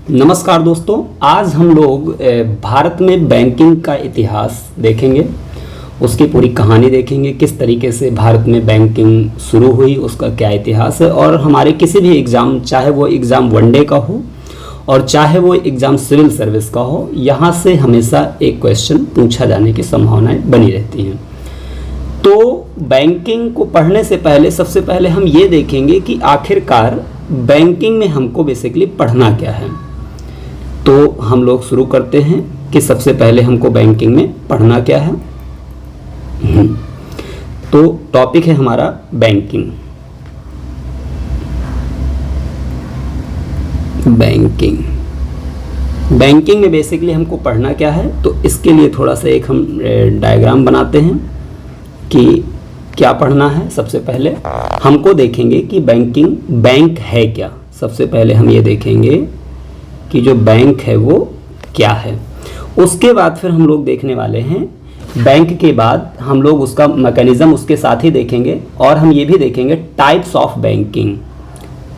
नमस्कार दोस्तों, आज हम लोग भारत में बैंकिंग का इतिहास देखेंगे। उसकी पूरी कहानी देखेंगे, किस तरीके से भारत में बैंकिंग शुरू हुई, उसका क्या इतिहास है। और हमारे किसी भी एग्ज़ाम, चाहे वो एग्ज़ाम वनडे का हो और चाहे वो एग्ज़ाम सिविल सर्विस का हो, यहाँ से हमेशा एक क्वेश्चन पूछा जाने की संभावनाएं बनी रहती हैं। तो बैंकिंग को पढ़ने से पहले सबसे पहले हम ये देखेंगे कि आखिरकार बैंकिंग में हमको बेसिकली पढ़ना क्या है। तो हम लोग शुरू करते हैं कि सबसे पहले हमको बैंकिंग में पढ़ना क्या है। तो टॉपिक है हमारा बैंकिंग। बैंकिंग में बेसिकली हमको पढ़ना क्या है, तो इसके लिए थोड़ा सा एक हम डायग्राम बनाते हैं कि क्या पढ़ना है। सबसे पहले हमको देखेंगे कि बैंक है क्या। सबसे पहले हम ये देखेंगे कि जो बैंक है वो क्या है। उसके बाद फिर हम लोग देखने वाले हैं, बैंक के बाद हम लोग उसका मैकेनिज्म उसके साथ ही देखेंगे और हम ये भी देखेंगे types of banking.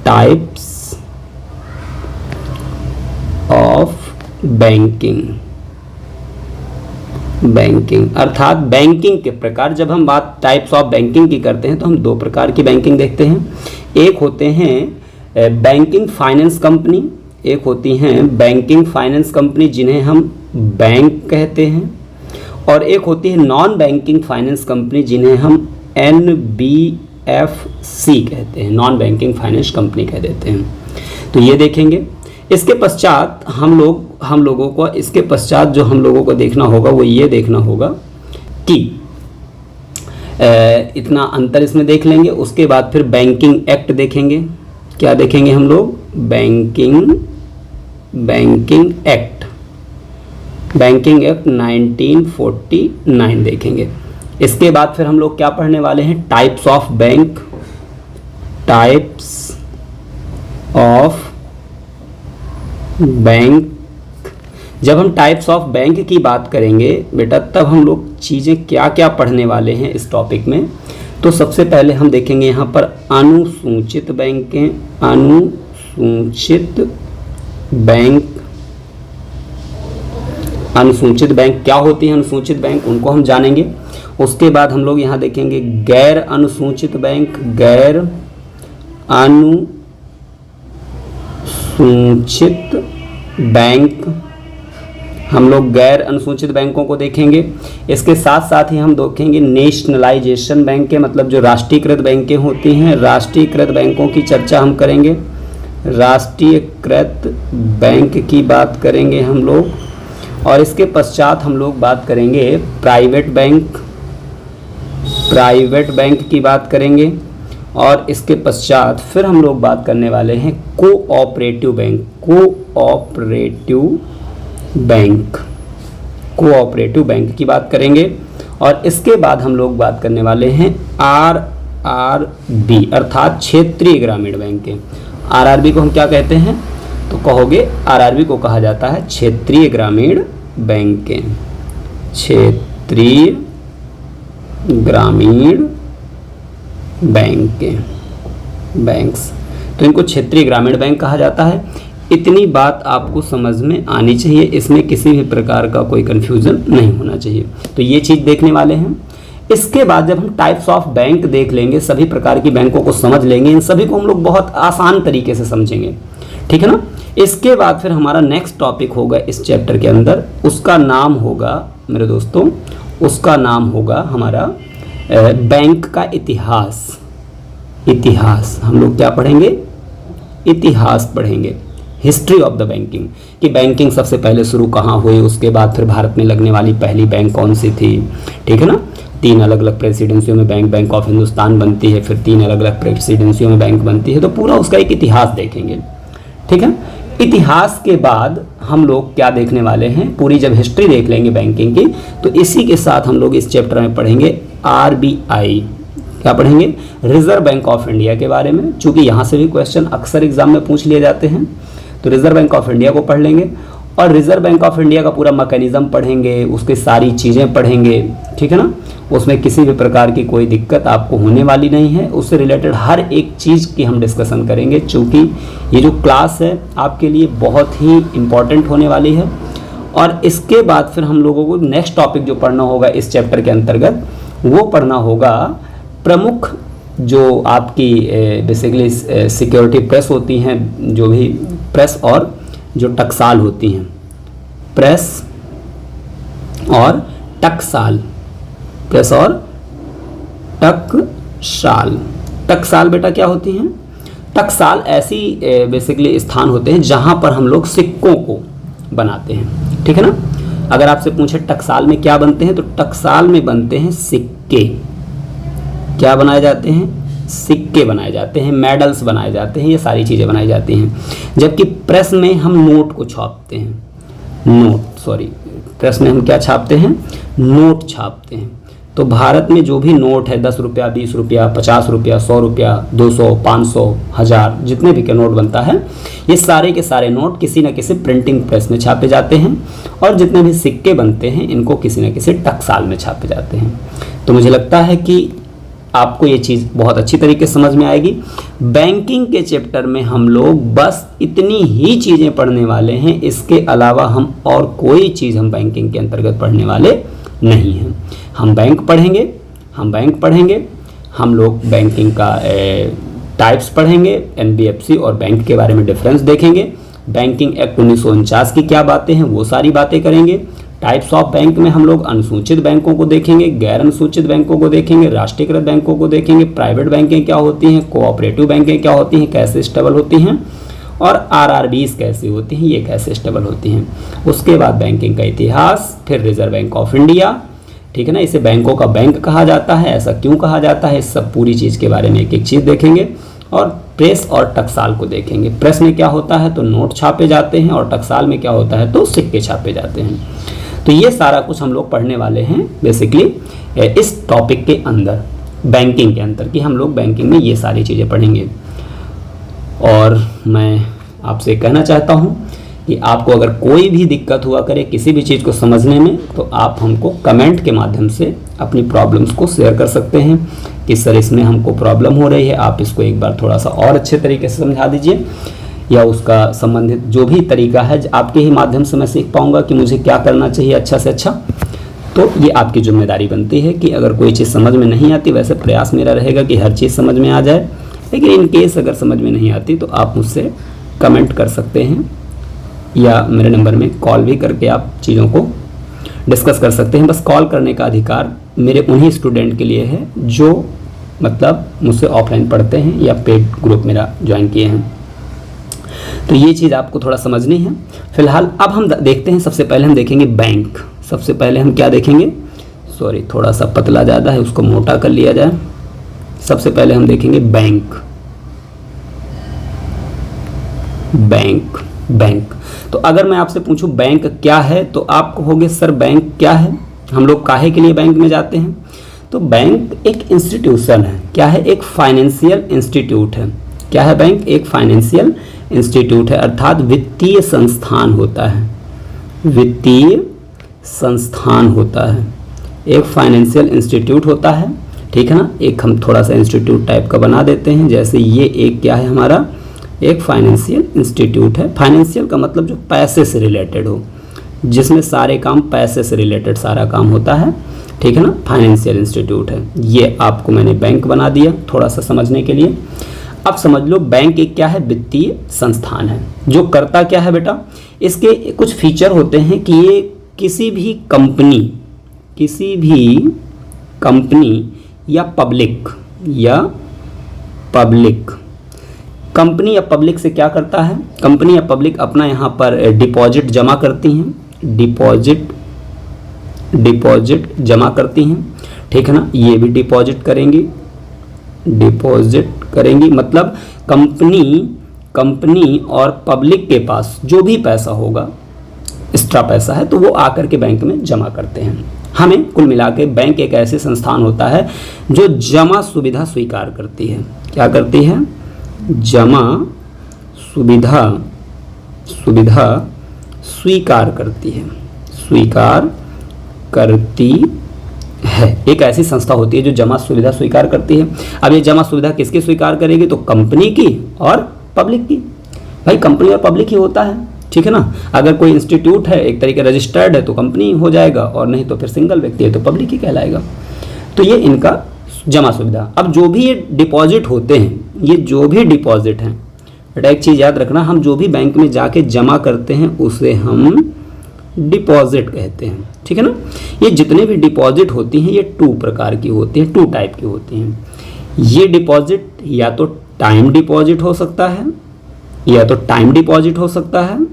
Types of banking अर्थात बैंकिंग के प्रकार। जब हम बात टाइप्स ऑफ बैंकिंग की करते हैं तो हम दो प्रकार की बैंकिंग देखते हैं। एक होते हैं बैंकिंग फाइनेंस कंपनी, एक होती हैं बैंकिंग फाइनेंस कंपनी जिन्हें हम बैंक कहते हैं, और एक होती है नॉन बैंकिंग फाइनेंस कंपनी जिन्हें हम NBFC कहते हैं, नॉन बैंकिंग फाइनेंस कंपनी कह देते हैं। तो ये देखेंगे। इसके पश्चात हम लोगों को इसके पश्चात जो हम लोगों को देखना होगा वो ये देखना होगा कि इतना अंतर इसमें देख लेंगे। उसके बाद फिर बैंकिंग एक्ट देखेंगे। क्या देखेंगे हम लोग? बैंकिंग एक्ट 1949 देखेंगे। इसके बाद फिर हम लोग क्या पढ़ने वाले हैं? Types of bank. जब हम टाइप्स ऑफ बैंक की बात करेंगे बेटा, तब हम लोग चीज़ें क्या क्या पढ़ने वाले हैं इस टॉपिक में। तो सबसे पहले हम देखेंगे यहाँ पर अनुसूचित बैंकें। अनुसूचित बैंक क्या होती है? अनुसूचित बैंक उनको हम जानेंगे। उसके बाद हम लोग यहाँ देखेंगे गैर अनुसूचित बैंक। गैर अनुसूचित बैंक, हम लोग गैर अनुसूचित बैंकों को देखेंगे। इसके साथ साथ ही हम देखेंगे नेशनलाइजेशन बैंकें, मतलब जो राष्ट्रीयकृत बैंकें होती हैं। राष्ट्रीयकृत बैंकों की चर्चा हम करेंगे। राष्ट्रीयकृत बैंक की बात करेंगे हम लोग। और इसके पश्चात हम लोग बात करेंगे प्राइवेट बैंक की बात करेंगे। और इसके पश्चात फिर हम लोग बात करने वाले हैं कोऑपरेटिव बैंक की बात करेंगे। और इसके बाद हम लोग बात करने वाले हैं RRB अर्थात क्षेत्रीय ग्रामीण बैंकें। RRB को हम क्या कहते हैं? तो कहोगे RRB को कहा जाता है क्षेत्रीय ग्रामीण बैंकें। क्षेत्रीय ग्रामीण बैंक्स, तो इनको क्षेत्रीय ग्रामीण बैंक कहा जाता है। इतनी बात आपको समझ में आनी चाहिए, इसमें किसी भी प्रकार का कोई कंफ्यूजन नहीं होना चाहिए। तो ये चीज़ देखने वाले हैं। इसके बाद जब हम टाइप्स ऑफ बैंक देख लेंगे, सभी प्रकार की बैंकों को समझ लेंगे, इन सभी को हम लोग बहुत आसान तरीके से समझेंगे, ठीक है ना। इसके बाद फिर हमारा नेक्स्ट टॉपिक होगा इस चैप्टर के अंदर, उसका नाम होगा मेरे दोस्तों, उसका नाम होगा हमारा बैंक का इतिहास। हम लोग क्या पढ़ेंगे? इतिहास पढ़ेंगे, हिस्ट्री ऑफ द बैंकिंग, कि बैंकिंग सबसे पहले शुरू कहाँ हुई, उसके बाद फिर भारत में लगने वाली पहली बैंक कौन सी थी, ठीक है ना। 3 अलग अलग प्रेसिडेंसियों में बैंक ऑफ हिंदुस्तान बनती है, फिर 3 अलग अलग प्रेसिडेंसियों में बैंक बनती है। तो पूरा उसका एक इतिहास देखेंगे, ठीक है। इतिहास के बाद हम लोग क्या देखने वाले हैं? पूरी जब हिस्ट्री देख लेंगे बैंकिंग की, तो इसी के साथ हम लोग इस चैप्टर में पढ़ेंगे RBI। क्या पढ़ेंगे? रिजर्व बैंक ऑफ इंडिया के बारे में, चूंकि यहाँ से भी क्वेश्चन अक्सर एग्जाम में पूछ लिए जाते हैं, तो रिजर्व बैंक ऑफ इंडिया को पढ़ लेंगे। और रिजर्व बैंक ऑफ इंडिया का पूरा मैकेनिज्म पढ़ेंगे, उसकी सारी चीज़ें पढ़ेंगे, ठीक है ना। उसमें किसी भी प्रकार की कोई दिक्कत आपको होने वाली नहीं है। उससे रिलेटेड हर एक चीज़ की हम डिस्कशन करेंगे, चूँकि ये जो क्लास है आपके लिए बहुत ही इम्पॉर्टेंट होने वाली है। और इसके बाद फिर हम लोगों को नेक्स्ट टॉपिक जो पढ़ना होगा इस चैप्टर के अंतर्गत, वो पढ़ना होगा प्रमुख जो आपकी बेसिकली सिक्योरिटी प्रेस होती हैं, जो भी प्रेस और जो टकसाल होती हैं, प्रेस और टकसाल, प्रेस और टकसाल। टकसाल बेटा क्या होती हैं? टकसाल ऐसी बेसिकली स्थान होते हैं जहां पर हम लोग सिक्कों को बनाते हैं, ठीक है ना। अगर आपसे पूछे टकसाल में क्या बनते हैं, तो टकसाल में बनते हैं सिक्के। क्या बनाए जाते हैं? सिक्के बनाए जाते हैं, मेडल्स बनाए जाते हैं, ये सारी चीज़ें बनाई जाती हैं। जबकि प्रेस में हम नोट को छापते हैं, प्रेस में हम क्या छापते हैं? नोट छापते हैं। तो भारत में जो भी नोट है 10 रुपया, 20 रुपया, 50 रुपया, 100 रुपया, 200, 500, 1000, जितने भी के नोट बनता है, ये सारे के सारे नोट किसी न किसी प्रिंटिंग प्रेस में छापे जाते हैं। और जितने भी सिक्के बनते हैं इनको किसी न किसी टकसाल में छापे जाते हैं। तो मुझे लगता है कि आपको ये चीज़ बहुत अच्छी तरीके से समझ में आएगी। बैंकिंग के चैप्टर में हम लोग बस इतनी ही चीज़ें पढ़ने वाले हैं, इसके अलावा हम और कोई चीज़ हम बैंकिंग के अंतर्गत पढ़ने वाले नहीं हैं। हम बैंक पढ़ेंगे, हम लोग बैंकिंग का टाइप्स पढ़ेंगे, एनबीएफसी और बैंक के बारे में डिफरेंस देखेंगे, बैंकिंग एक्ट 1949 की क्या बातें हैं वो सारी बातें करेंगे। टाइप्स ऑफ बैंक में हम लोग अनुसूचित बैंकों को देखेंगे, गैर अनुसूचित बैंकों को देखेंगे, राष्ट्रीयकृत बैंकों को देखेंगे, प्राइवेट बैंकें क्या होती हैं, कोऑपरेटिव बैंकें क्या होती हैं, कैसे स्टेबल होती हैं, और आरआरबीज कैसे होती हैं, ये कैसे स्टेबल होती हैं। उसके बाद बैंकिंग का इतिहास, फिर रिजर्व बैंक ऑफ इंडिया, ठीक है ना। इसे बैंकों का बैंक कहा जाता है, ऐसा क्यों कहा जाता है, इस सब पूरी चीज़ के बारे में एक एक चीज़ देखेंगे। और प्रेस और टकसाल को देखेंगे। प्रेस में क्या होता है, तो नोट छापे जाते हैं, और टकसाल में क्या होता है, तो सिक्के छापे जाते हैं। तो ये सारा कुछ हम लोग पढ़ने वाले हैं बेसिकली इस टॉपिक के अंदर, बैंकिंग के अंदर, कि हम लोग बैंकिंग में ये सारी चीज़ें पढ़ेंगे। और मैं आपसे कहना चाहता हूँ कि आपको अगर कोई भी दिक्कत हुआ करे किसी भी चीज़ को समझने में, तो आप हमको कमेंट के माध्यम से अपनी प्रॉब्लम्स को शेयर कर सकते हैं कि सर इसमें हमको प्रॉब्लम हो रही है, आप इसको एक बार थोड़ा सा और अच्छे तरीके से समझा दीजिए, या उसका संबंधित जो भी तरीका है आपके ही माध्यम से मैं सीख पाऊंगा कि मुझे क्या करना चाहिए अच्छा से अच्छा। तो ये आपकी जिम्मेदारी बनती है कि अगर कोई चीज़ समझ में नहीं आती, वैसे प्रयास मेरा रहेगा कि हर चीज़ समझ में आ जाए, लेकिन इन केस अगर समझ में नहीं आती तो आप मुझसे कमेंट कर सकते हैं, या मेरे नंबर में कॉल भी करके आप चीज़ों को डिस्कस कर सकते हैं। बस कॉल करने का अधिकार मेरे उन्हीं स्टूडेंट के लिए है जो मतलब मुझसे ऑफलाइन पढ़ते हैं या पेड ग्रुप मेरा ज्वाइन किए हैं। तो ये चीज़ आपको थोड़ा समझनी है। फिलहाल अब हम देखते हैं, सबसे पहले हम देखेंगे बैंक। सबसे पहले हम क्या देखेंगे, सॉरी थोड़ा सा पतला ज़्यादा है, उसको मोटा कर लिया जाए। सबसे पहले हम देखेंगे बैंक। बैंक तो अगर मैं आपसे पूछूं बैंक क्या है, तो आप कहोगे सर बैंक क्या है, हम लोग काहे के लिए बैंक में जाते हैं। तो बैंक एक इंस्टीट्यूशन है। क्या है, एक फाइनेंशियल इंस्टीट्यूट है। क्या है बैंक, एक फाइनेंशियल इंस्टीट्यूट है, अर्थात वित्तीय संस्थान होता है। वित्तीय संस्थान होता है, एक फाइनेंशियल इंस्टीट्यूट होता है, ठीक है ना। एक हम थोड़ा सा इंस्टीट्यूट टाइप का बना देते हैं, जैसे ये एक क्या है हमारा, एक फाइनेंशियल इंस्टीट्यूट है। फाइनेंशियल का मतलब जो पैसे से रिलेटेड हो, जिसमें सारे काम पैसे से रिलेटेड सारा काम होता है, ठीक है ना, फाइनेंशियल इंस्टीट्यूट है। ये आपको मैंने बैंक बना दिया थोड़ा सा समझने के लिए। अब समझ लो बैंक एक क्या है, वित्तीय संस्थान है। जो करता क्या है बेटा, इसके कुछ फीचर होते हैं कि ये किसी भी कंपनी या पब्लिक से क्या करता है, कंपनी या पब्लिक अपना यहाँ पर डिपॉजिट जमा करती हैं, डिपॉजिट जमा करती हैं, ठीक है ना। ये भी डिपॉजिट करेंगी, मतलब कंपनी और पब्लिक के पास जो भी पैसा होगा, एक्स्ट्रा पैसा है, तो वो आकर के बैंक में जमा करते हैं। हमें कुल मिला के बैंक एक ऐसे संस्थान होता है जो जमा सुविधा स्वीकार करती है। क्या करती है, जमा सुविधा स्वीकार करती है, स्वीकार करती है। एक ऐसी संस्था होती है जो जमा सुविधा स्वीकार करती है। अब ये जमा सुविधा किसकी स्वीकार करेगी? तो कंपनी की और पब्लिक की। भाई कंपनी और पब्लिक ही होता है, ठीक है ना। अगर कोई इंस्टीट्यूट है एक तरीके रजिस्टर्ड है तो कंपनी हो जाएगा, और नहीं तो फिर सिंगल व्यक्ति है तो पब्लिक ही कहलाएगा। तो ये इनका जमा सुविधा। अब जो भी ये डिपॉजिट होते हैं, ये जो भी डिपॉजिट हैं, बेटा एक चीज़ याद रखना, हम जो भी बैंक में जाके जमा करते हैं उसे हम डिपॉजिट कहते हैं, ठीक है ना। ये जितने भी डिपॉजिट होती हैं ये 2 प्रकार की होती हैं, 2 टाइप की होती हैं। ये डिपॉजिट या तो टाइम डिपॉजिट हो सकता है, या तो टाइम डिपॉजिट हो सकता है,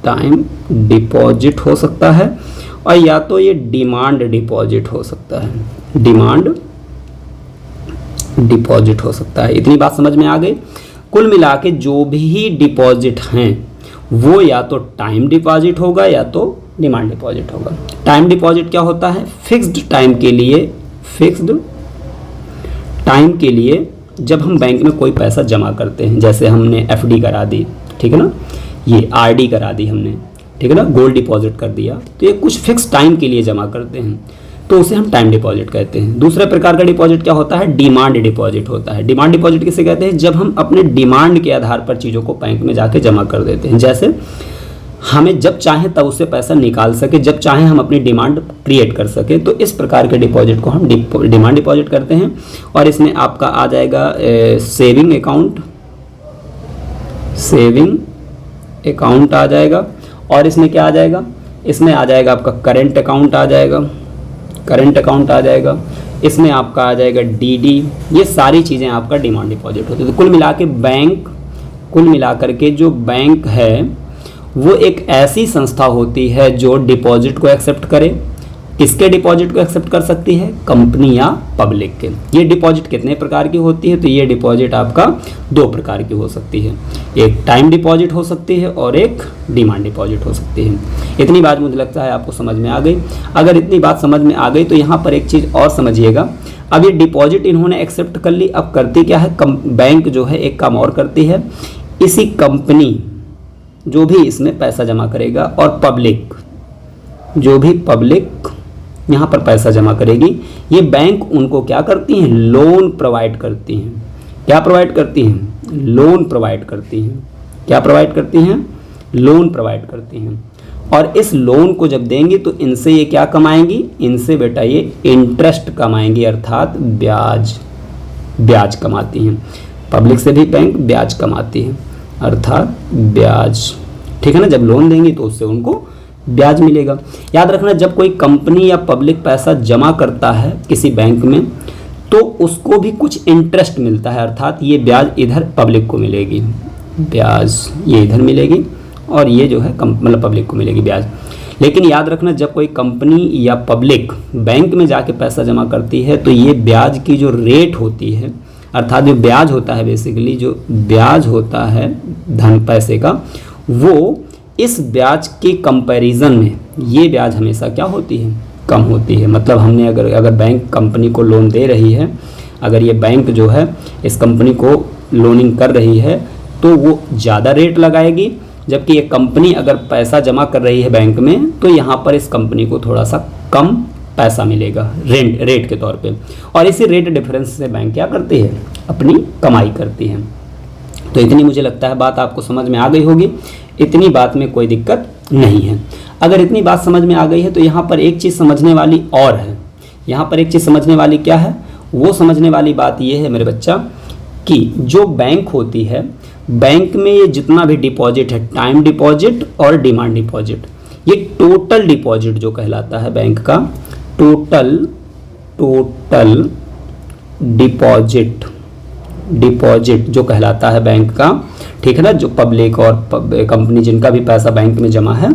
टाइम डिपॉजिट हो सकता है, और या तो ये डिमांड डिपॉजिट हो सकता है, डिमांड डिपॉजिट हो सकता है। इतनी बात समझ में आ गई। कुल मिला के जो भी डिपॉजिट हैं वो या तो टाइम डिपॉजिट होगा या तो डिमांड डिपॉजिट होगा। टाइम डिपॉजिट क्या होता है? फिक्स्ड टाइम के लिए, फिक्स्ड टाइम के लिए जब हम बैंक में कोई पैसा जमा करते हैं, जैसे हमने एफडी करा दी, ठीक है ना, ये आरडी करा दी हमने, ठीक है ना, गोल्ड डिपॉजिट कर दिया, तो ये कुछ फिक्स टाइम के लिए जमा करते हैं तो उसे हम टाइम डिपॉजिट कहते हैं। दूसरे प्रकार का डिपॉजिट क्या होता है? डिमांड डिपॉजिट होता है। डिमांड डिपॉजिट किसे कहते हैं? जब हम अपने डिमांड के आधार पर चीज़ों को बैंक में जाके जमा कर देते हैं। जैसे हमें जब चाहें तब उससे पैसा निकाल सके, जब चाहें हम अपनी डिमांड क्रिएट कर सके, तो इस प्रकार के डिपॉजिट को हम डिमांड डिपॉजिट करते हैं। और इसमें आपका आ जाएगा सेविंग अकाउंट, सेविंग अकाउंट आ जाएगा। और इसमें क्या आ जाएगा? इसमें आ जाएगा आपका करेंट अकाउंट आ जाएगा, करंट अकाउंट आ जाएगा। इसमें आपका आ जाएगा डीडी। ये सारी चीज़ें आपका डिमांड डिपॉजिट होती है। तो कुल मिला के बैंक, कुल मिलाकर के जो बैंक है वो एक ऐसी संस्था होती है जो डिपॉजिट को एक्सेप्ट करे। किसके डिपॉजिट को एक्सेप्ट कर सकती है? कंपनी या पब्लिक के। ये डिपॉजिट कितने प्रकार की होती है? तो ये डिपॉजिट आपका 2 प्रकार की हो सकती है, एक टाइम डिपॉजिट हो सकती है और एक डिमांड डिपॉजिट हो सकती है। इतनी बात मुझे लगता है आपको समझ में आ गई। अगर इतनी बात समझ में आ गई तो यहाँ पर एक चीज़ और समझिएगा। अब ये डिपॉजिट इन्होंने एक्सेप्ट कर ली, अब करती क्या है? बैंक जो है एक काम और करती है, इसी कंपनी जो भी इसमें पैसा जमा करेगा और पब्लिक, जो भी पब्लिक यहाँ पर पैसा जमा करेगी, ये बैंक उनको क्या करती हैं? लोन प्रोवाइड करती हैं। क्या प्रोवाइड करती हैं? लोन प्रोवाइड करती हैं। क्या प्रोवाइड करती हैं? लोन प्रोवाइड करती हैं। और इस लोन को जब देंगी तो इनसे ये क्या कमाएंगी? इनसे बेटा ये इंटरेस्ट कमाएंगी, अर्थात ब्याज, ब्याज कमाती हैं। पब्लिक से भी बैंक ब्याज कमाती है, अर्थात ब्याज, ठीक है ना। जब लोन देंगी तो उससे उनको ब्याज मिलेगा। याद रखना, जब कोई कंपनी या पब्लिक पैसा जमा करता है किसी बैंक में तो उसको भी कुछ इंटरेस्ट मिलता है, अर्थात ये ब्याज इधर पब्लिक को मिलेगी, ब्याज ये इधर मिलेगी और ये जो है मतलब पब्लिक को मिलेगी ब्याज। लेकिन याद रखना, जब कोई कंपनी या पब्लिक बैंक में जाके पैसा जमा करती है तो ये ब्याज की जो रेट होती है, अर्थात जो ब्याज होता है, बेसिकली जो ब्याज होता है धन पैसे का, वो इस ब्याज के कंपैरिजन में ये ब्याज हमेशा क्या होती है? कम होती है। मतलब हमने अगर बैंक कंपनी को लोन दे रही है, अगर ये बैंक जो है इस कंपनी को लोनिंग कर रही है तो वो ज़्यादा रेट लगाएगी, जबकि ये कंपनी अगर पैसा जमा कर रही है बैंक में तो यहाँ पर इस कंपनी को थोड़ा सा कम पैसा मिलेगा रेट के तौर पे। और इसी रेट डिफरेंस से बैंक क्या करती है? अपनी कमाई करती है। तो इतनी मुझे लगता है बात आपको समझ में आ गई होगी। इतनी बात में कोई दिक्कत नहीं है। अगर इतनी बात समझ में आ गई है तो यहाँ पर एक चीज़ समझने वाली और है। यहाँ पर एक चीज़ समझने वाली क्या है? वो समझने वाली बात ये है मेरे बच्चा कि जो बैंक होती है, बैंक में ये जितना भी डिपॉजिट है, टाइम डिपॉजिट और डिमांड डिपॉजिट, ये टोटल डिपॉजिट जो कहलाता है बैंक का, टोटल डिपॉजिट जो कहलाता है बैंक का, ठीक है ना, जो पब्लिक और कंपनी जिनका भी पैसा बैंक में जमा है,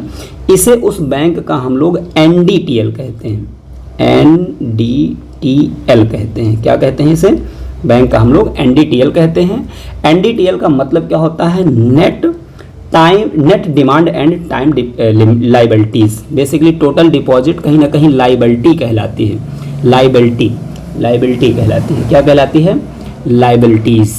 इसे उस बैंक का हम लोग NDTL कहते हैं। NDTL कहते हैं। क्या कहते हैं इसे? बैंक का हम लोग NDTL कहते हैं। NDTL का मतलब क्या होता है? Net demand and time liabilities. Basically total deposit कहीं ना कहीं लाइबिलिटी कहलाती है, लाइबिलिटी कहलाती है। क्या कहलाती है? लाइबिलिटीज,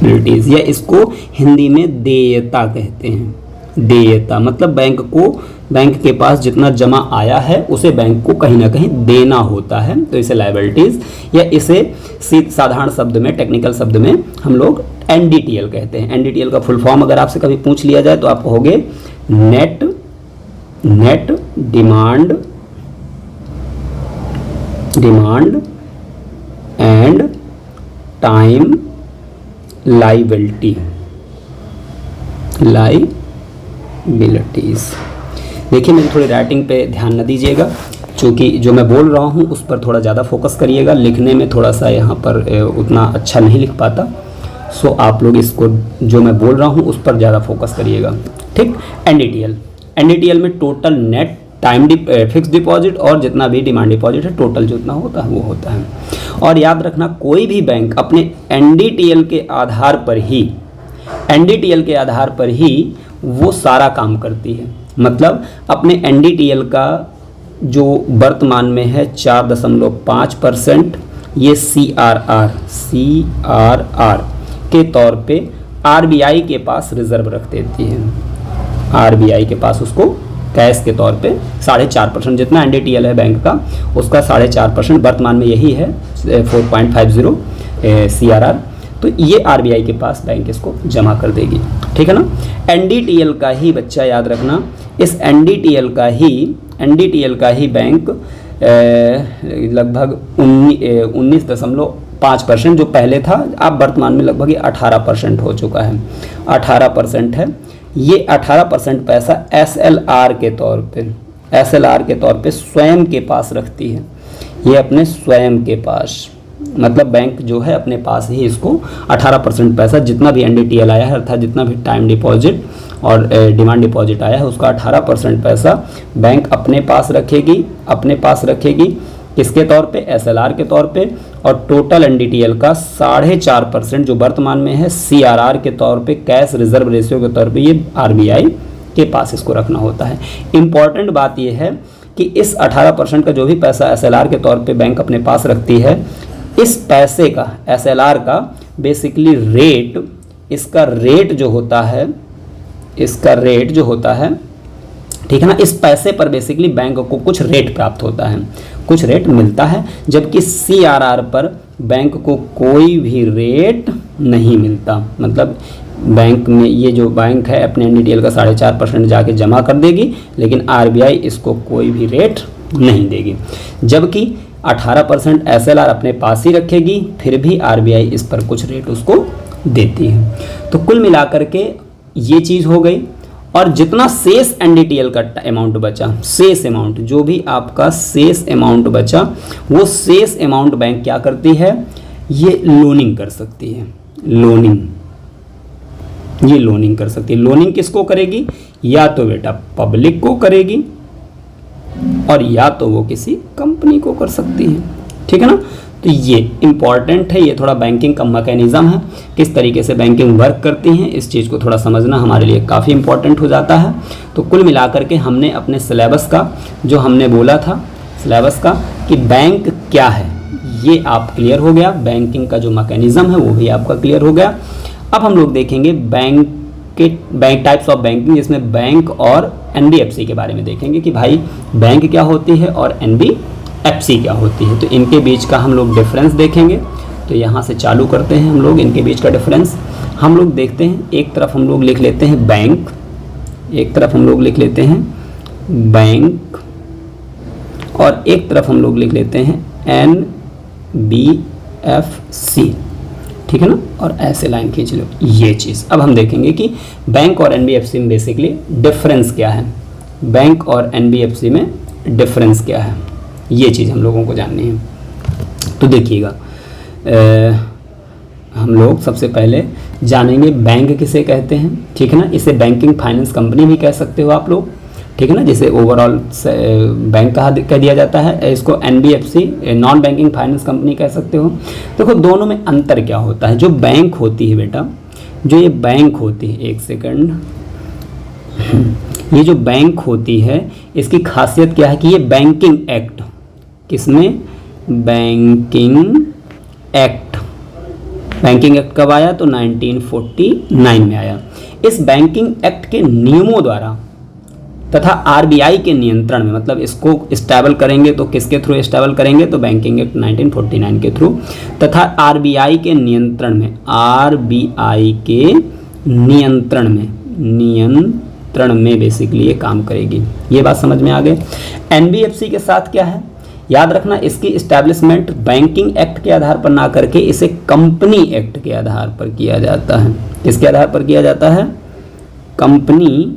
लायबिलिटीज़, या इसको हिंदी में देयता कहते हैं। देयता मतलब बैंक के पास जितना जमा आया है उसे बैंक को कहीं ना कहीं देना होता है, तो इसे लायबिलिटीज़, या इसे साधारण शब्द में, टेक्निकल शब्द में हम लोग NDTL कहते हैं। NDTL का फुल फॉर्म अगर आपसे कभी पूछ लिया जाए तो आप कहोगे net demand and time liabilities. देखिए मेरी थोड़ी राइटिंग पे ध्यान न दीजिएगा, क्योंकि जो मैं बोल रहा हूँ उस पर थोड़ा ज़्यादा फोकस करिएगा। लिखने में थोड़ा सा यहाँ पर उतना अच्छा नहीं लिख पाता, सो आप लोग इसको जो मैं बोल रहा हूँ उस पर ज़्यादा फोकस करिएगा, ठीक। NDTL में total net time fix deposit और जितना भी डिमांड डिपॉजिट है, टोटल जितना होता है वो होता है। और याद रखना, कोई भी बैंक अपने NDTL के आधार पर ही वो सारा काम करती है। मतलब अपने NDTL का जो वर्तमान में है 4.5%, ये CRR के तौर पे RBI के पास रिजर्व रख देती है। RBI के पास उसको कैश के तौर पे 4.5% जितना NDTL है बैंक का, उसका 4.5% वर्तमान में यही है 4.50 CRR, तो ये RBI के पास बैंक इसको जमा कर देगी, ठीक है ना। NDTL का ही बच्चा याद रखना, इस NDTL का ही बैंक लगभग 19.5% जो पहले था, अब वर्तमान में लगभग 18% हो चुका है, 18% है। ये 18% पैसा SLR के तौर पे स्वयं के पास रखती है। ये अपने स्वयं के पास, मतलब बैंक जो है अपने पास ही इसको 18% पैसा, जितना भी NDTL आया है अर्थात जितना भी टाइम डिपॉजिट और डिमांड डिपॉजिट आया है उसका 18% पैसा बैंक अपने पास रखेगी। किसके तौर पे? SLR के तौर पे। और टोटल NDTL का 4.5% जो वर्तमान में है CRR के तौर पे, कैश रिजर्व रेशियो के तौर पे, ये RBI के पास इसको रखना होता है। इम्पॉर्टेंट बात यह है कि इस 18% का जो भी पैसा SLR के तौर पे बैंक अपने पास रखती है, इस पैसे का, SLR का बेसिकली रेट, इसका रेट जो होता है, ठीक है ना, इस पैसे पर बेसिकली बैंक को कुछ रेट प्राप्त होता है, कुछ रेट मिलता है, जबकि CRR पर बैंक को कोई भी रेट नहीं मिलता। मतलब बैंक में ये जो बैंक है अपने NDTL का 4.5% जाके जमा कर देगी, लेकिन RBI इसको कोई भी रेट नहीं देगी, जबकि 18% SLR अपने पास ही रखेगी, फिर भी RBI इस पर कुछ रेट उसको देती है। तो कुल मिलाकर के ये चीज़ हो गई। और जितना शेष NDTL का अमाउंट बचा, शेष अमाउंट जो भी आपका शेष अमाउंट बचा, वो शेष अमाउंट बैंक क्या करती है, ये लोनिंग कर सकती है। ये लोनिंग कर सकती है। लोनिंग किसको करेगी? या तो बेटा पब्लिक को करेगी और या तो वो किसी कंपनी को कर सकती है, ठीक है ना। तो ये इम्पॉर्टेंट है, ये थोड़ा बैंकिंग का मैकेनिज्म है, किस तरीके से बैंकिंग वर्क करती हैं, इस चीज़ को थोड़ा समझना हमारे लिए काफ़ी इम्पॉर्टेंट हो जाता है। तो कुल मिलाकर के हमने अपने सिलेबस का जो हमने बोला था, सिलेबस का कि बैंक क्या है, ये आप क्लियर हो गया। बैंकिंग का जो मैकेनिज्म है वो भी आपका क्लियर हो गया। अब हम लोग देखेंगे बैंक टाइप्स ऑफ बैंकिंग, जिसमें बैंक और NBFC के बारे में देखेंगे कि भाई बैंक क्या होती है और NBFC क्या होती है। तो इनके बीच का हम लोग डिफरेंस देखेंगे। तो यहाँ से चालू करते हैं हम लोग इनके बीच का डिफरेंस। हम लोग देखते हैं, एक तरफ हम लोग लिख लेते हैं बैंक, एक तरफ हम लोग लिख लेते हैं बैंक, और एक तरफ हम लोग लिख लेते हैं NBFC, ठीक है ना। और ऐसे लाइन खींच लो, ये चीज़। अब हम देखेंगे कि बैंक और NBFC में बेसिकली डिफरेंस क्या है, बैंक और NBFC में डिफरेंस क्या है, ये चीज़ हम लोगों को जाननी है। तो देखिएगा, हम लोग सबसे पहले जानेंगे बैंक किसे कहते हैं, ठीक है ना। इसे बैंकिंग फाइनेंस कंपनी भी कह सकते हो आप लोग, ठीक है ना, जिसे ओवरऑल बैंक कह दिया जाता है। इसको NBFC non banking finance company कह सकते हो। देखो दोनों में अंतर क्या होता है। जो बैंक होती है बेटा, जो ये बैंक होती है, एक सेकंड, ये जो बैंक होती है इसकी खासियत क्या है कि ये बैंकिंग एक्ट, किसमें, बैंकिंग एक्ट बैंकिंग एक्ट कब आया? तो 1949 में आया। इस बैंकिंग एक्ट के नियमों द्वारा तथा आरबीआई के नियंत्रण में, मतलब इसको स्टेबल करेंगे तो किसके थ्रू स्टेबल करेंगे? तो बैंकिंग एक्ट 1949 के थ्रू, तथा आरबीआई के नियंत्रण में, आरबीआई के नियंत्रण में बेसिकली ये काम करेगी। ये बात समझ में आ गई। एनबीएफसी के साथ क्या है, याद रखना, इसकी इस्टेब्लिशमेंट बैंकिंग एक्ट के आधार पर ना करके इसे कंपनी एक्ट के आधार पर किया जाता है। किसके आधार पर किया जाता है? Company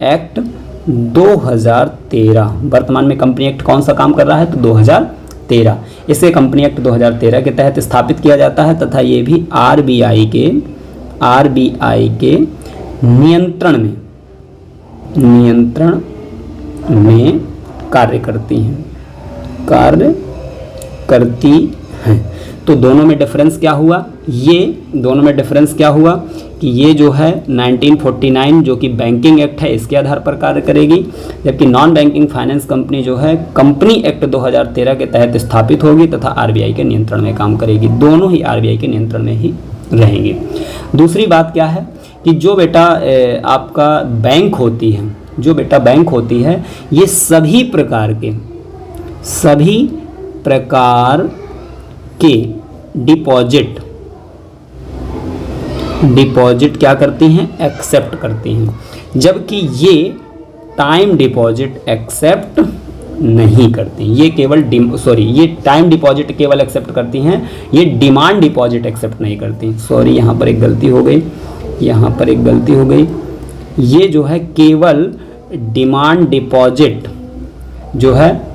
act 2013। वर्तमान में कंपनी एक्ट कौन सा काम कर रहा है? तो 2013। इसे कंपनी एक्ट 2013 के तहत स्थापित किया जाता है तथा ये भी आरबीआई के नियंत्रण में कार्य करती हैं। तो दोनों में डिफरेंस क्या हुआ? कि ये जो है 1949 जो कि बैंकिंग एक्ट है इसके आधार पर कार्य करेगी, जबकि नॉन बैंकिंग फाइनेंस कंपनी जो है कंपनी एक्ट 2013 के तहत स्थापित होगी तथा आरबीआई के नियंत्रण में काम करेगी। दोनों ही आरबीआई के नियंत्रण में ही रहेंगी। दूसरी बात क्या है कि जो बेटा आपका बैंक होती है, ये सभी प्रकार के डिपॉजिट क्या करती हैं? एक्सेप्ट करती हैं, जबकि ये टाइम डिपॉजिट एक्सेप्ट नहीं करती। ये टाइम डिपॉजिट केवल एक्सेप्ट करती हैं, ये डिमांड डिपॉजिट एक्सेप्ट नहीं करती। सॉरी, यहाँ पर एक गलती हो गई। ये जो है केवल डिमांड डिपॉजिट जो है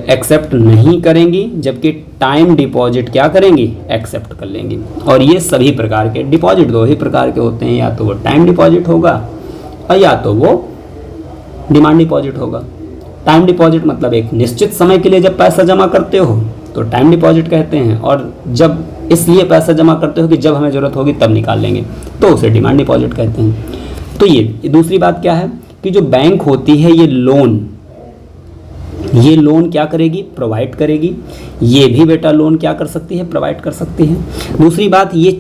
एक्सेप्ट नहीं करेंगी, जबकि टाइम डिपॉजिट क्या करेंगी? एक्सेप्ट कर लेंगी। और ये सभी प्रकार के डिपॉजिट दो ही प्रकार के होते हैं, या तो वो टाइम डिपॉजिट होगा और या तो वो डिमांड डिपॉजिट होगा। टाइम डिपॉजिट मतलब एक निश्चित समय के लिए जब पैसा जमा करते हो तो टाइम डिपॉजिट कहते हैं, और जब इसलिए पैसा जमा करते हो कि जब हमें ज़रूरत होगी तब निकाल लेंगे तो उसे डिमांड डिपॉजिट कहते हैं। तो ये दूसरी बात क्या है कि जो बैंक होती है ये लोन क्या करेगी? प्रोवाइड करेगी। ये भी बेटा लोन क्या कर सकती है? प्रोवाइड कर सकती है। दूसरी बात, ये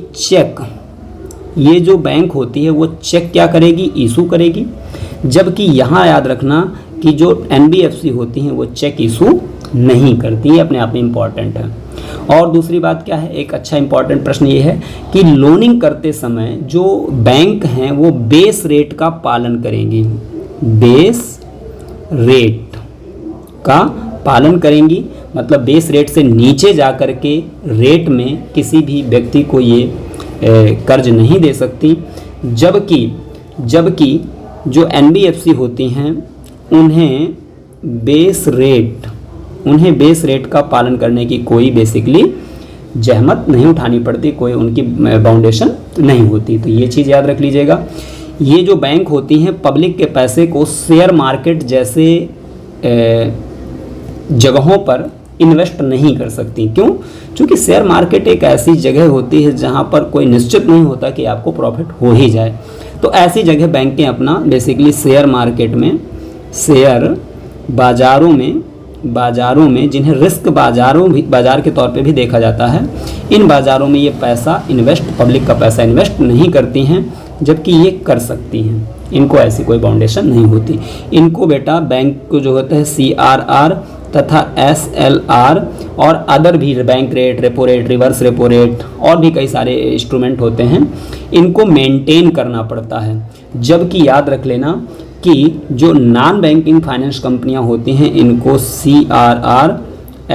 जो बैंक होती है वो चेक क्या करेगी? इशू करेगी, जबकि यहाँ याद रखना कि जो एनबीएफसी होती हैं वो चेक इशू नहीं करती है। अपने आप में इम्पॉर्टेंट है। और दूसरी बात क्या है, एक अच्छा इंपॉर्टेंट प्रश्न ये है कि लोनिंग करते समय जो बैंक हैं वो बेस रेट का पालन करेंगी। बेस रेट का पालन करेंगी मतलब बेस रेट से नीचे जाकर के रेट में किसी भी व्यक्ति को ये कर्ज नहीं दे सकती, जबकि जो एनबीएफसी होती हैं उन्हें बेस रेट का पालन करने की कोई बेसिकली जहमत नहीं उठानी पड़ती, कोई उनकी बाउंडेशन नहीं होती। तो ये चीज़ याद रख लीजिएगा। ये जो बैंक होती हैं पब्लिक के पैसे को शेयर मार्केट जैसे जगहों पर इन्वेस्ट नहीं कर सकती। क्यों? क्योंकि शेयर मार्केट एक ऐसी जगह होती है जहां पर कोई निश्चित नहीं होता कि आपको प्रॉफिट हो ही जाए। तो ऐसी जगह बैंकें अपना बेसिकली शेयर मार्केट में, शेयर बाजारों में जिन्हें रिस्क बाजार के तौर पे भी देखा जाता है, इन बाज़ारों में ये पब्लिक का पैसा इन्वेस्ट नहीं करती हैं, जबकि ये कर सकती हैं। इनको ऐसी कोई बाउंडेशन नहीं होती। इनको बेटा बैंक को जो होता है CRR तथा SLR और अदर भी bank rate, repo rate, reverse repo rate और भी कई सारे इंस्ट्रूमेंट होते हैं, इनको मेंटेन करना पड़ता है। जबकि याद रख लेना कि जो नॉन बैंकिंग फाइनेंस कंपनियां होती हैं इनको CRR,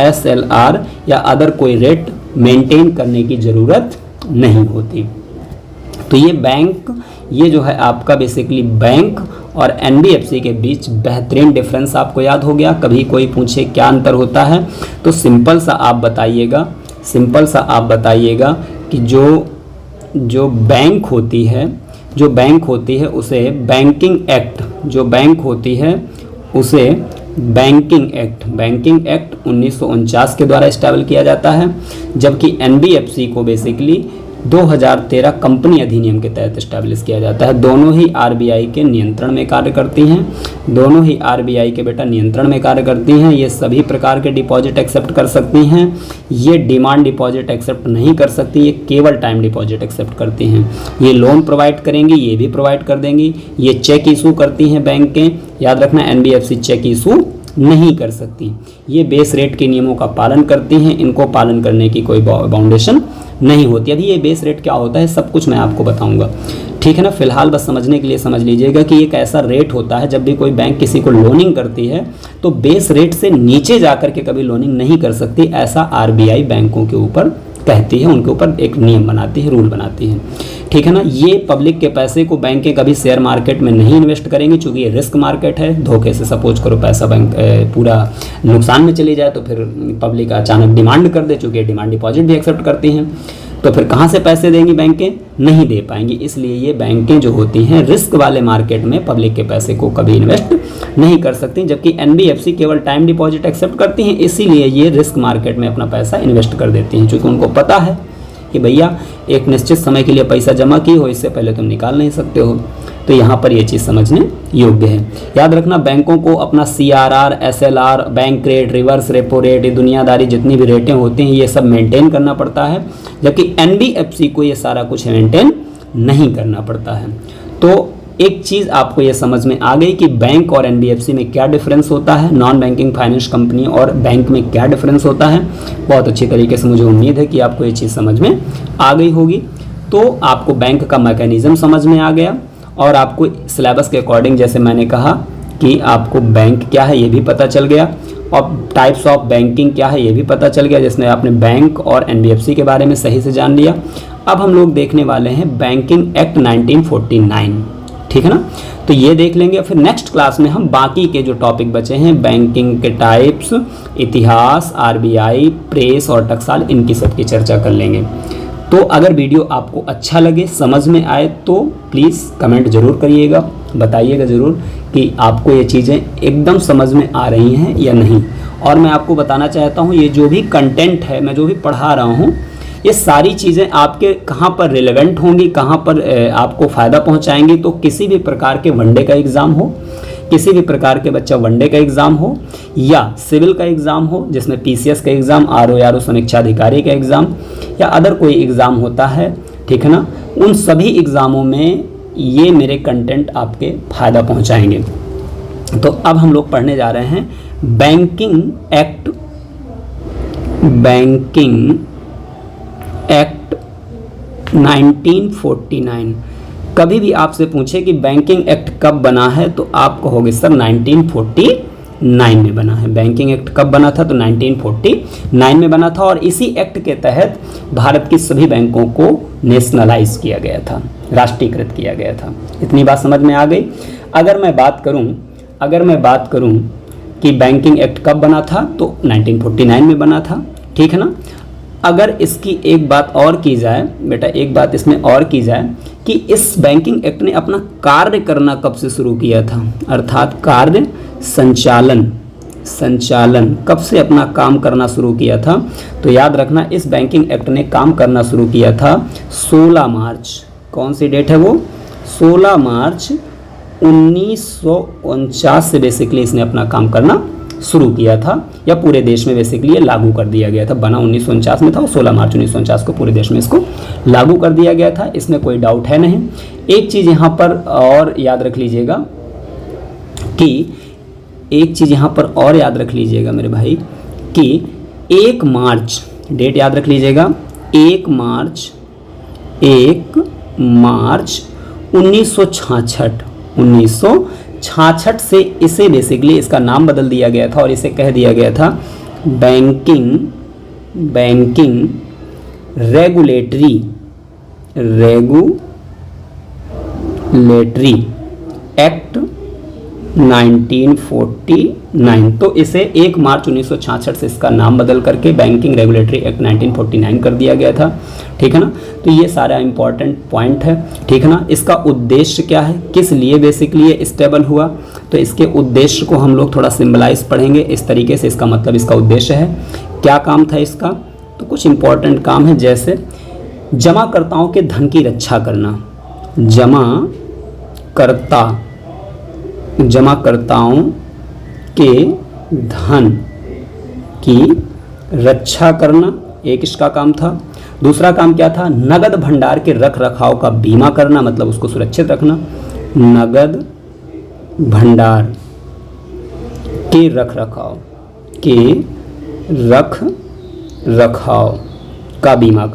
SLR या अदर कोई रेट मेंटेन करने की ज़रूरत नहीं होती। तो ये जो है आपका बेसिकली बैंक और एनबीएफसी के बीच बेहतरीन डिफरेंस आपको याद हो गया। कभी कोई पूछे क्या अंतर होता है तो सिंपल सा आप बताइएगा कि जो बैंक होती है उसे बैंकिंग एक्ट 1949 के द्वारा इस्टेबल किया जाता है, जबकि एनबीएफसी को बेसिकली 2013 कंपनी अधिनियम के तहत इस्टेब्लिश किया जाता है। दोनों ही आरबीआई के नियंत्रण में कार्य करती हैं, दोनों ही आरबीआई के बेटा नियंत्रण में कार्य करती हैं। ये सभी प्रकार के डिपॉजिट एक्सेप्ट कर सकती हैं, ये डिमांड डिपॉजिट एक्सेप्ट नहीं कर सकती, ये केवल टाइम डिपॉजिट एक्सेप्ट करती हैं। ये लोन प्रोवाइड करेंगी, ये भी प्रोवाइड कर देंगी। ये चेक इशू करती हैं बैंकें, याद रखना एनबीएफसी चेक इशू नहीं कर सकती। ये बेस रेट के नियमों का पालन करती हैं, इनको पालन करने की कोई बाउंडेशन नहीं होती। अभी ये बेस रेट क्या होता है सब कुछ मैं आपको बताऊंगा, ठीक है ना। फिलहाल बस समझने के लिए समझ लीजिएगा कि एक ऐसा रेट होता है जब भी कोई बैंक किसी को लोनिंग करती है तो बेस रेट से नीचे जाकर के कभी लोनिंग नहीं कर सकती, ऐसा आरबीआई बैंकों के ऊपर कहती है, उनके ऊपर एक नियम बनाती है, रूल बनाती है, ठीक है ना। ये पब्लिक के पैसे को बैंकें कभी शेयर मार्केट में नहीं इन्वेस्ट करेंगी, चूंकि ये रिस्क मार्केट है। धोखे से सपोज करो पैसा बैंक पूरा नुकसान में चली जाए तो फिर पब्लिक अचानक डिमांड कर दे, चूंकि डिमांड डिपॉजिट भी एक्सेप्ट करती हैं, तो फिर कहाँ से पैसे देंगी बैंकें, नहीं दे पाएंगी। इसलिए ये बैंकें जो होती हैं रिस्क वाले मार्केट में पब्लिक के पैसे को कभी इन्वेस्ट नहीं कर सकती, जबकि एनबीएफसी केवल टाइम डिपॉजिट एक्सेप्ट करती हैं, इसीलिए ये रिस्क मार्केट में अपना पैसा इन्वेस्ट कर देती हैं, क्योंकि उनको पता है कि भैया एक निश्चित समय के लिए पैसा जमा की हो, इससे पहले तुम निकाल नहीं सकते हो। तो यहाँ पर ये चीज़ समझने योग्य है। याद रखना बैंकों को अपना CRR, SLR, bank rate, reverse repo rate, ये दुनियादारी जितनी भी रेटें होती हैं ये सब मेंटेन करना पड़ता है, जबकि एनबीएफसी को ये सारा कुछ मेंटेन नहीं करना पड़ता है। तो एक चीज़ आपको ये समझ में आ गई कि बैंक और एनबीएफसी में क्या डिफरेंस होता है, नॉन बैंकिंग फाइनेंस कंपनी और बैंक में क्या डिफरेंस होता है। बहुत अच्छी तरीके से मुझे उम्मीद है कि आपको ये चीज़ समझ में आ गई होगी। तो आपको बैंक का मैकेनिज्म समझ में आ गया और आपको सिलेबस के अकॉर्डिंग जैसे मैंने कहा कि आपको बैंक क्या है ये भी पता चल गया और टाइप्स ऑफ बैंकिंग क्या है ये भी पता चल गया, जिसमें आपने बैंक और एनबीएफसी के बारे में सही से जान लिया। अब हम लोग देखने वाले हैं बैंकिंग एक्ट 1949, ठीक है ना। तो ये देख लेंगे, फिर नेक्स्ट क्लास में हम बाकी के जो टॉपिक बचे हैं बैंकिंग के टाइप्स, इतिहास, आरबीआई, प्रेस और टकसाल, इनकी सबकी चर्चा कर लेंगे। तो अगर वीडियो आपको अच्छा लगे, समझ में आए तो प्लीज़ कमेंट ज़रूर करिएगा, बताइएगा ज़रूर कि आपको ये चीज़ें एकदम समझ में आ रही हैं या नहीं। और मैं आपको बताना चाहता हूँ ये जो भी कंटेंट है, मैं जो भी पढ़ा रहा हूँ, ये सारी चीज़ें आपके कहाँ पर रिलेवेंट होंगी, कहाँ पर आपको फ़ायदा पहुँचाएंगी। तो किसी भी प्रकार के वनडे का एग्ज़ाम हो, किसी भी प्रकार के बच्चा वनडे का एग्ज़ाम हो या सिविल का एग्ज़ाम हो जिसमें पीसीएस का एग्ज़ाम, आरओ समीक्षा अधिकारी का एग्ज़ाम या अदर कोई एग्ज़ाम होता है, ठीक है ना, उन सभी एग्ज़ामों में ये मेरे कंटेंट आपके फ़ायदा पहुँचाएंगे। तो अब हम लोग पढ़ने जा रहे हैं बैंकिंग एक्ट 1949। कभी भी आपसे पूछे कि बैंकिंग एक्ट कब बना है तो आप कहोगे सर 1949 में बना है। बैंकिंग एक्ट कब बना था तो 1949 में बना था और इसी एक्ट के तहत भारत की सभी बैंकों को नेशनलाइज किया गया था, राष्ट्रीयकृत किया गया था। इतनी बात समझ में आ गई। अगर मैं बात करूं कि बैंकिंग एक्ट कब बना था तो 1949 में बना था, ठीक है ना। अगर इसकी एक बात और की जाए बेटा, एक बात इसमें और की जाए कि इस बैंकिंग एक्ट ने अपना कार्य करना कब से शुरू किया था, अर्थात कार्य संचालन कब से अपना काम करना शुरू किया था। तो याद रखना इस बैंकिंग एक्ट ने काम करना शुरू किया था 16 मार्च, कौन सी डेट है वो, 16 मार्च 1949 से बेसिकली इसने अपना काम करना शुरू किया था, या पूरे देश में बेसिकली ये लागू कर दिया गया था। बना 1949 में था और 16 मार्च 1949 को पूरे देश में इसको लागू कर दिया गया था, इसमें कोई डाउट है नहीं। एक चीज़ यहाँ पर और याद रख लीजिएगा मेरे भाई कि 1 मार्च, डेट याद रख लीजिएगा, 1 मार्च 1966 से इसे बेसिकली इसका नाम बदल दिया गया था और इसे कह दिया गया था बैंकिंग रेगुलेटरी एक्ट 1949। तो इसे 1 मार्च 1966 से इसका नाम बदल करके बैंकिंग रेगुलेटरी एक्ट 1949 कर दिया गया था, ठीक है ना। तो ये सारा इंपॉर्टेंट पॉइंट है, ठीक है ना। इसका उद्देश्य क्या है, किस लिए बेसिकली ये स्टेबल हुआ, तो इसके उद्देश्य को हम लोग थोड़ा सिंबलाइज पढ़ेंगे इस तरीके से। इसका मतलब इसका उद्देश्य है, क्या काम था इसका, तो कुछ इंपॉर्टेंट काम है, जैसे जमाकर्ताओं के धन की रक्षा करना, जमाकर्ताओं के धन की रक्षा करना एक इसका काम था। दूसरा काम क्या था? नगद भंडार के रख रखाव का बीमा करना, मतलब उसको सुरक्षित रखना। नगद भंडार के रख रखाव का बीमा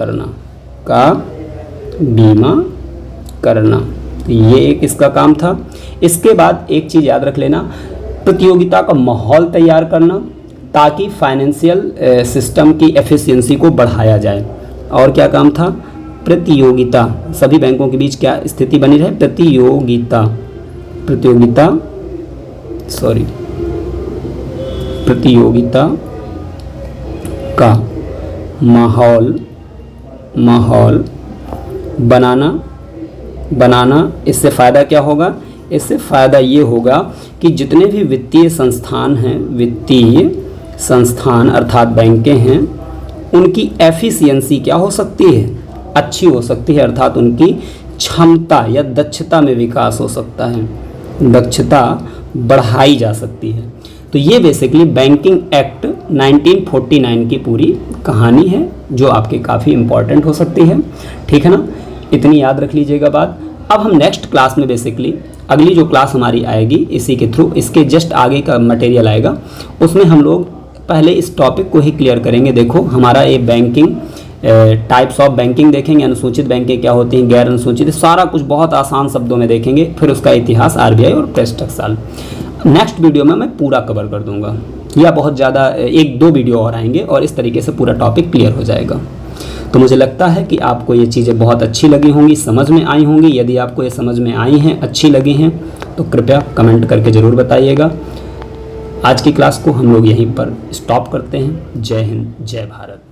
करना, ये एक इसका काम था। इसके बाद एक चीज़ याद रख लेना, प्रतियोगिता का माहौल तैयार करना ताकि फाइनेंशियल सिस्टम की एफिशिएंसी को बढ़ाया जाए। और क्या काम था? प्रतियोगिता, सभी बैंकों के बीच क्या स्थिति बनी रहे? प्रतियोगिता का माहौल बनाना। इससे फ़ायदा क्या होगा? इससे फ़ायदा ये होगा कि जितने भी वित्तीय संस्थान अर्थात बैंकें हैं, उनकी एफिशिएंसी क्या हो सकती है? अच्छी हो सकती है, अर्थात उनकी क्षमता या दक्षता में विकास हो सकता है, दक्षता बढ़ाई जा सकती है। तो ये बेसिकली बैंकिंग एक्ट 1949 की पूरी कहानी है, जो आपके काफ़ी इम्पॉर्टेंट हो सकती है। ठीक है ना, इतनी याद रख लीजिएगा बात। अब हम नेक्स्ट क्लास में बेसिकली अगली जो क्लास हमारी आएगी इसी के थ्रू, इसके जस्ट आगे का मटेरियल आएगा, उसमें हम लोग पहले इस टॉपिक को ही क्लियर करेंगे। देखो हमारा ये बैंकिंग टाइप्स ऑफ बैंकिंग देखेंगे, अनुसूचित बैंकें क्या होती हैं, गैर अनुसूचित, सारा कुछ बहुत आसान शब्दों में देखेंगे। फिर उसका इतिहास, आरबीआई और प्रेस टकसाल नेक्स्ट वीडियो में मैं पूरा कवर कर दूंगा, या बहुत ज़्यादा 1-2 वीडियो और आएंगे और इस तरीके से पूरा टॉपिक क्लियर हो जाएगा। तो मुझे लगता है कि आपको ये चीज़ें बहुत अच्छी लगी होंगी, समझ में आई होंगी। यदि आपको ये समझ में आई हैं, अच्छी लगी हैं, तो कृपया कमेंट करके ज़रूर बताइएगा। आज की क्लास को हम लोग यहीं पर स्टॉप करते हैं। जय हिंद, जय भारत।